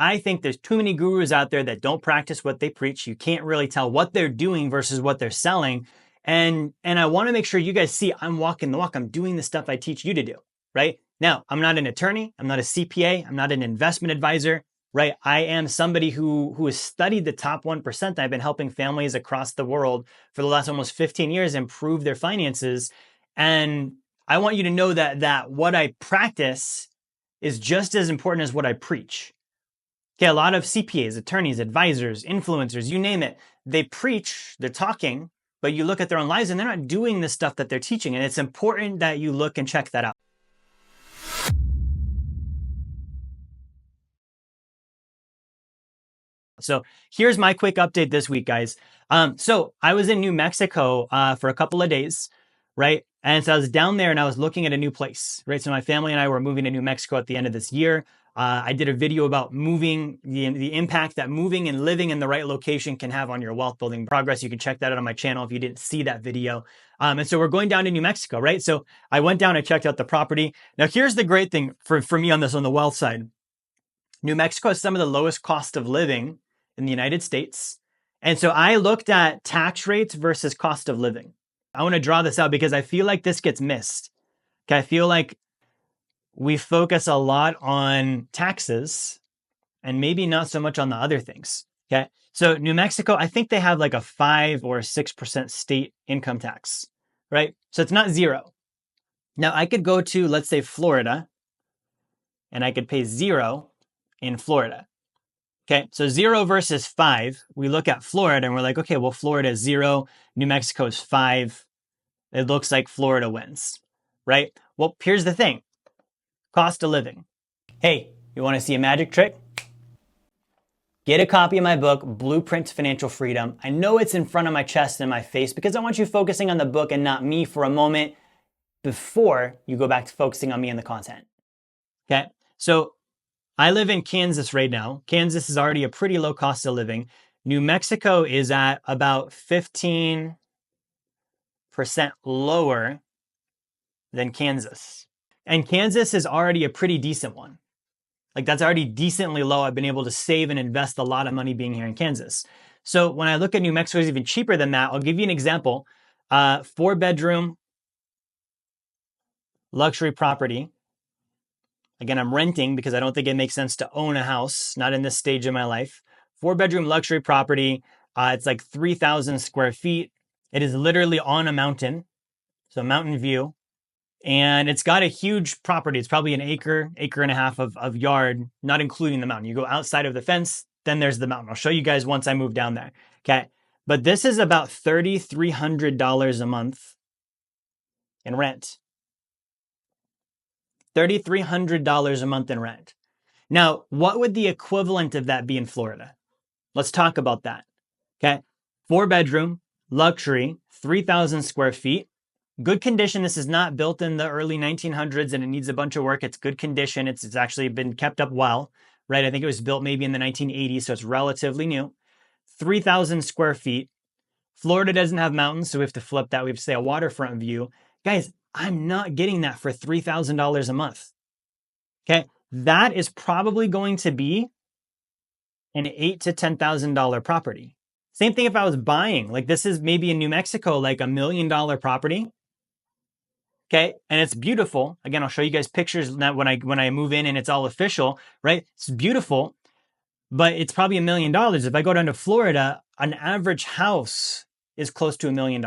I think there's too many gurus out there that don't practice what they preach. You can't really tell what they're doing versus what they're selling. And I want to make sure you guys see I'm walking the walk. I'm doing the stuff I teach you to do, right? Now, I'm not an attorney. I'm not a CPA. I'm not an investment advisor, right? I am somebody who has studied the top 1%. I've been helping families across the world for the last almost 15 years improve their finances. And I want you to know that what I practice is just as important as what I preach. Okay, a lot of CPAs, attorneys, advisors, influencers, you name it, they preach, they're talking, but you look at their own lives and they're not doing the stuff that they're teaching. And it's important that you look and check that out. So here's my quick update this week, guys. So I was in New Mexico for a couple of days, right? And so I was down there and I was looking at a new place, right? So my family and I were moving to New Mexico at the end of this year. I did a video about moving, the impact that moving and living in the right location can have on your wealth building progress. You can check that out on my channel if you didn't see that video. And so we're going down to New Mexico, right? So I went down and checked out the property. Now here's the great thing for me on the wealth side. New Mexico has some of the lowest cost of living in the United States. And so I looked at tax rates versus cost of living. I want to draw this out because I feel like this gets missed. Okay, I feel like we focus a lot on taxes and maybe not so much on the other things. Okay, so New Mexico, I think they have like a 5 or 6% state income tax, right? So it's not zero. Now I could go to, let's say, Florida, and I could pay 0 in Florida. Okay, so 0 versus 5, we look at Florida and we're like, okay, well, Florida is 0, New Mexico is 5. It looks like Florida wins, right? Well, here's the thing. Cost of living. Hey, you want to see a magic trick? Get a copy of my book, Blueprint to Financial Freedom. I know it's in front of my chest and my face because I want you focusing on the book and not me for a moment before you go back to focusing on me and the content. Okay, so I live in Kansas right now. Kansas is already a pretty low cost of living. New Mexico is at about 15% lower than Kansas. And Kansas is already a pretty decent one. Like that's already decently low. I've been able to save and invest a lot of money being here in Kansas. So when I look at New Mexico, it's even cheaper than that. I'll give you an example. 4-bedroom luxury property. Again, I'm renting because I don't think it makes sense to own a house, not in this stage of my life. 4-bedroom luxury property. It's like 3,000 square feet. It is literally on a mountain. So mountain view. And it's got a huge property. It's probably an acre and a half of yard, not including the mountain. You go outside of the fence, then there's the mountain. I'll show you guys once I move down there. Okay. But this is about $3,300 a month in rent. $3,300 a month in rent. Now, what would the equivalent of that be in Florida? Let's talk about that. Okay. 4-bedroom, luxury, 3,000 square feet. Good condition. This is not built in the early 1900s and it needs a bunch of work. It's good condition. It's actually been kept up well, right? I think it was built maybe in the 1980s, so it's relatively new. 3,000 square feet. Florida doesn't have mountains, so we have to flip that. We have to say a waterfront view. Guys, I'm not getting that for $3,000 a month. Okay, that is probably going to be an $8,000 to $10,000 property. Same thing if I was buying, like this is maybe in New Mexico, like $1 million property. Okay, and it's beautiful. Again, I'll show you guys pictures when I move in and it's all official, right? It's beautiful, but it's probably $1 million. If I go down to Florida, an average house is close to $1 million.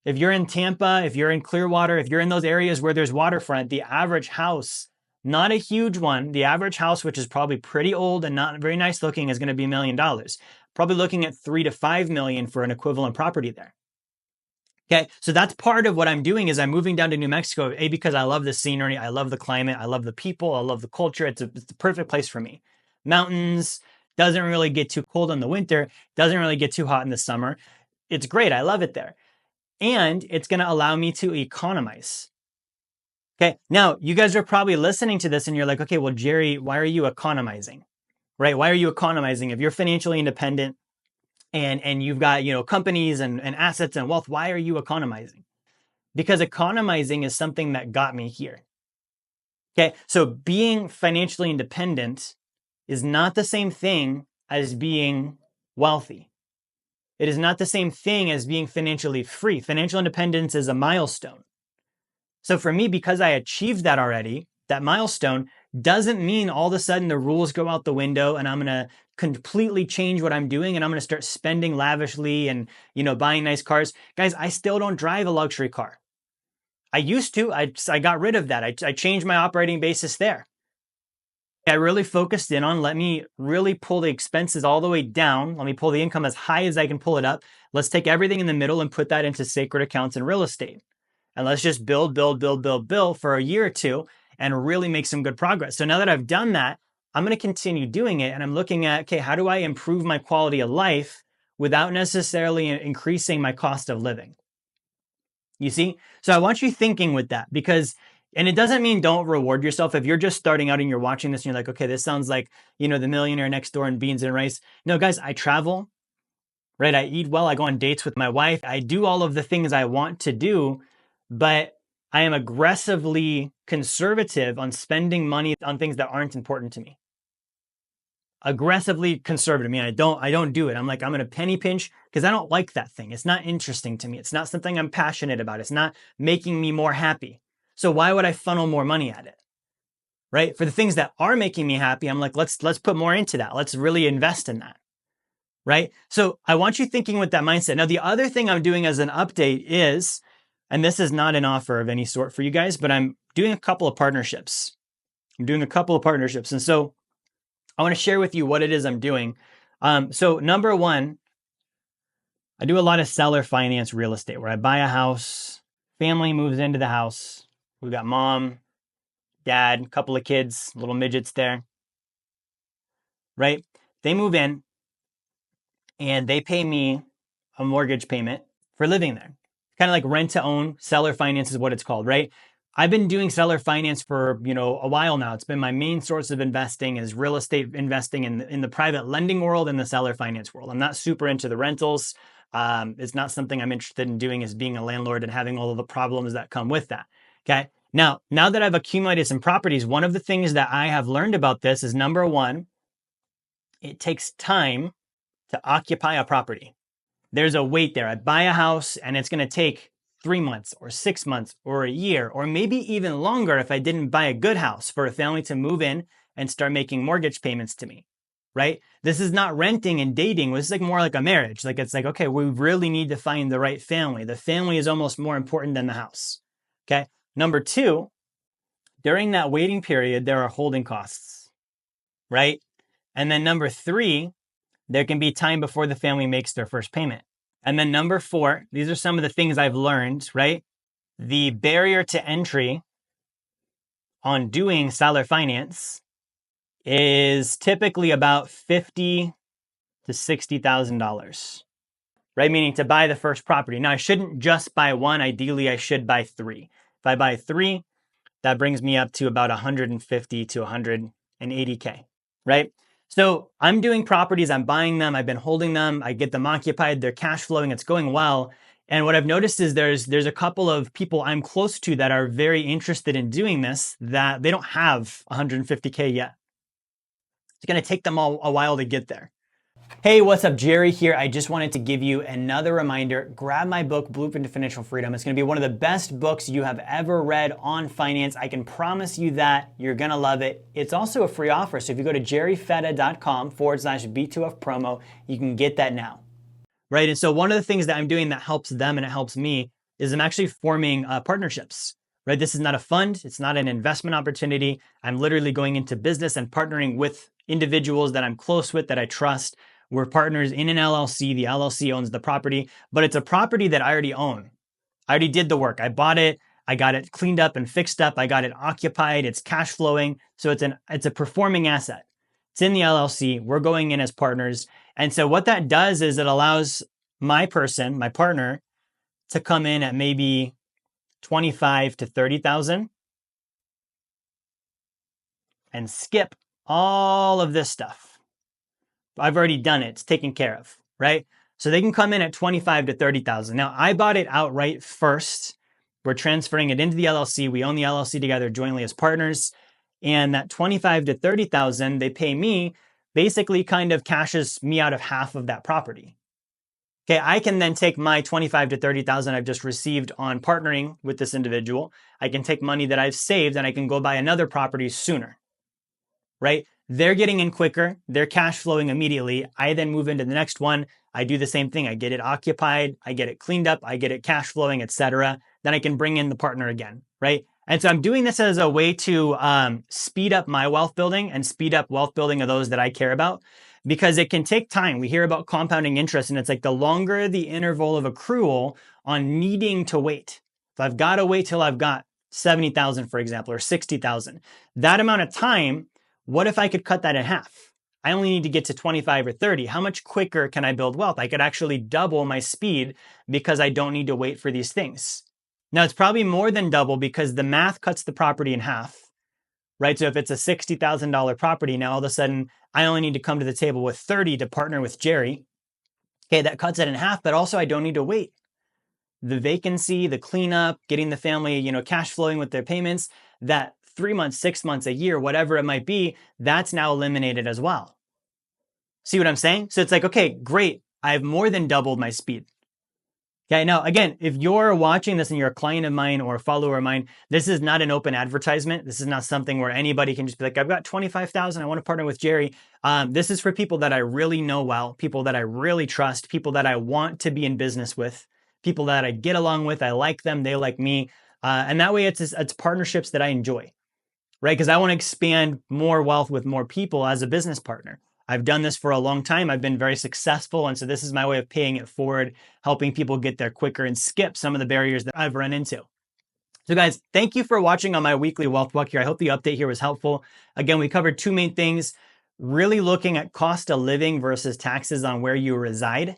If you're in Tampa, if you're in Clearwater, if you're in those areas where there's waterfront, the average house, not a huge one, the average house, which is probably pretty old and not very nice looking, is going to be $1 million. Probably looking at 3 to 5 million for an equivalent property there. Okay, so that's part of what I'm doing is I'm moving down to New Mexico, because I love the scenery, I love the climate, I love the people, I love the culture. It's the perfect place for me. Mountains, doesn't really get too cold in the winter, doesn't really get too hot in the summer. It's great, I love it there. And it's gonna allow me to economize. Okay, now you guys are probably listening to this and you're like, okay, well, Jerry, why are you economizing? Right, why are you economizing? If you're financially independent, and you've got, companies and assets and wealth, why are you economizing? Because economizing is something that got me here. Okay, so being financially independent is not the same thing as being wealthy. It is not the same thing as being financially free. Financial independence is a milestone. So for me, because I achieved that already, that milestone doesn't mean all of a sudden the rules go out the window and I'm going to completely change what I'm doing and I'm going to start spending lavishly and, buying nice cars. Guys, I still don't drive a luxury car. I used to. I got rid of that. I changed my operating basis there. I really focused in on, let me really pull the expenses all the way down. Let me pull the income as high as I can pull it up. Let's take everything in the middle and put that into sacred accounts and real estate. And let's just build for a year or two and really make some good progress. So now that I've done that, I'm going to continue doing it. And I'm looking at, okay, how do I improve my quality of life without necessarily increasing my cost of living? You see? So I want you thinking with that because, and it doesn't mean don't reward yourself. If you're just starting out and you're watching this and you're like, okay, this sounds like, the millionaire next door and beans and rice. No, guys, I travel, right? I eat well. I go on dates with my wife. I do all of the things I want to do, but I am aggressively conservative on spending money on things that aren't important to me. Aggressively conservative. I mean, I don't do it. I'm like, I'm going to penny pinch because I don't like that thing. It's not interesting to me. It's not something I'm passionate about. It's not making me more happy. So why would I funnel more money at it? Right? For the things that are making me happy, I'm like, let's put more into that. Let's really invest in that. Right? So I want you thinking with that mindset. Now, the other thing I'm doing as an update is, and this is not an offer of any sort for you guys, but I'm doing a couple of partnerships. And so I want to share with you what it is I'm doing. So number one, I do a lot of seller finance real estate where I buy a house, family moves into the house. We've got mom, dad, a couple of kids, little midgets there, right? They move in and they pay me a mortgage payment for living there. Kind of like rent to own. Seller finance is what it's called, right? I've been doing seller finance for, a while now. It's been my main source of investing is real estate investing in the private lending world and the seller finance world. I'm not super into the rentals. It's not something I'm interested in doing as being a landlord and having all of the problems that come with that. Okay. Now that I've accumulated some properties, one of the things that I have learned about this is number one, it takes time to occupy a property. There's a wait there. I buy a house and it's going to take 3 months or 6 months or a year, or maybe even longer if I didn't buy a good house for a family to move in and start making mortgage payments to me, right? This is not renting and dating. This is more like a marriage. It's like, okay, we really need to find the right family. The family is almost more important than the house. Okay. Number two, during that waiting period, there are holding costs, right? And then number three, there can be time before the family makes their first payment. And then number four, these are some of the things I've learned, right? The barrier to entry on doing seller finance is typically about $50,000 to $60,000, right? Meaning to buy the first property. Now I shouldn't just buy one. Ideally, I should buy three. If I buy three, that brings me up to about 150 to 180K, right? So I'm doing properties, I'm buying them, I've been holding them, I get them occupied, they're cash flowing, it's going well. And what I've noticed is there's a couple of people I'm close to that are very interested in doing this, that they don't have 150K yet. It's going to take them a while to get there. Hey, what's up? Jerry here. I just wanted to give you another reminder. Grab my book, Blueprint to Financial Freedom. It's going to be one of the best books you have ever read on finance. I can promise you that. You're going to love it. It's also a free offer. So if you go to jerryfetta.com/B2F promo, you can get that now. Right? And so one of the things that I'm doing that helps them and it helps me is I'm actually forming partnerships. Right? This is not a fund. It's not an investment opportunity. I'm literally going into business and partnering with individuals that I'm close with, that I trust. We're partners in an LLC. The LLC owns the property, but it's a property that I already own. I already did the work. I bought it. I got it cleaned up and fixed up. I got it occupied. It's cash flowing. So it's a performing asset. It's in the LLC. We're going in as partners. And so what that does is it allows my partner, to come in at maybe 25 to 30,000 and skip all of this stuff. I've already done it. It's taken care of, right? So they can come in at 25 to 30,000. Now I bought it outright first. We're transferring it into the LLC. We own the LLC together jointly as partners. and that 25 to 30,000 they pay me basically kind of cashes me out of half of that property. Okay, I can then take my 25 to 30,000 I've just received on partnering with this individual. I can take money that I've saved and I can go buy another property sooner, right? They're getting in quicker. They're cash flowing immediately. I then move into the next one. I do the same thing. I get it occupied. I get it cleaned up. I get it cash flowing, etc. Then I can bring in the partner again, right? And so I'm doing this as a way to speed up my wealth building and speed up wealth building of those that I care about, because it can take time. We hear about compounding interest, and it's like the longer the interval of accrual on needing to wait. If I've got to wait till I've got 70,000, for example, or 60,000, that amount of time, what if I could cut that in half? I only need to get to 25 or 30. How much quicker can I build wealth? I could actually double my speed because I don't need to wait for these things. Now, it's probably more than double because the math cuts the property in half, right? So if it's a $60,000 property, now all of a sudden I only need to come to the table with 30 to partner with Jerry. Okay, that cuts it in half, but also I don't need to wait. The vacancy, the cleanup, getting the family, cash flowing with their payments, that 3 months, 6 months, a year, whatever it might be, that's now eliminated as well. See what I'm saying? So it's like, okay, great. I've more than doubled my speed. Okay, now again, if you're watching this and you're a client of mine or a follower of mine, this is not an open advertisement. This is not something where anybody can just be like, I've got 25,000, I want to partner with Jerry. This is for people that I really know well, people that I really trust, people that I want to be in business with, people that I get along with, I like them, they like me. And that way it's partnerships that I enjoy, right? Because I want to expand more wealth with more people as a business partner. I've done this for a long time. I've been very successful. And so this is my way of paying it forward, helping people get there quicker and skip some of the barriers that I've run into. So guys, thank you for watching on my weekly wealth walk here. I hope the update here was helpful. Again, we covered two main things, really looking at cost of living versus taxes on where you reside.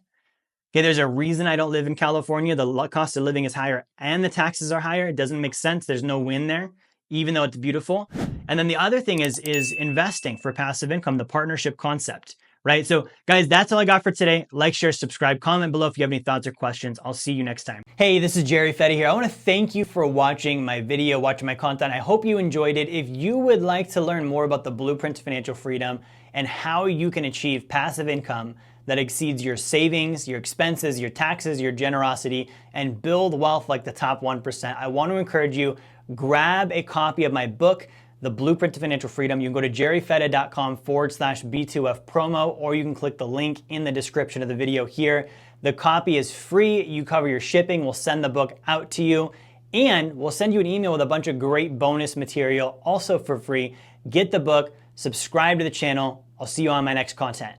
Okay, there's a reason I don't live in California. The cost of living is higher and the taxes are higher. It doesn't make sense. There's no win there, even though it's beautiful. And then the other thing is investing for passive income, the partnership concept, right? So guys, that's all I got for today. Like, share, subscribe, comment below if you have any thoughts or questions. I'll see you next time. Hey, this is Jerry Fetta here. I want to thank you for watching my video, watching my content. I hope you enjoyed it. If you would like to learn more about the blueprint to financial freedom and how you can achieve passive income that exceeds your savings, your expenses, your taxes, your generosity, and build wealth like the top 1%, I want to encourage you, grab a copy of my book, The Blueprint to Financial Freedom. You can go to jerryfetta.com/B2F promo, or you can click the link in the description of the video here. The copy is free. You cover your shipping. We'll send the book out to you, and we'll send you an email with a bunch of great bonus material also for free. Get the book, subscribe to the channel. I'll see you on my next content.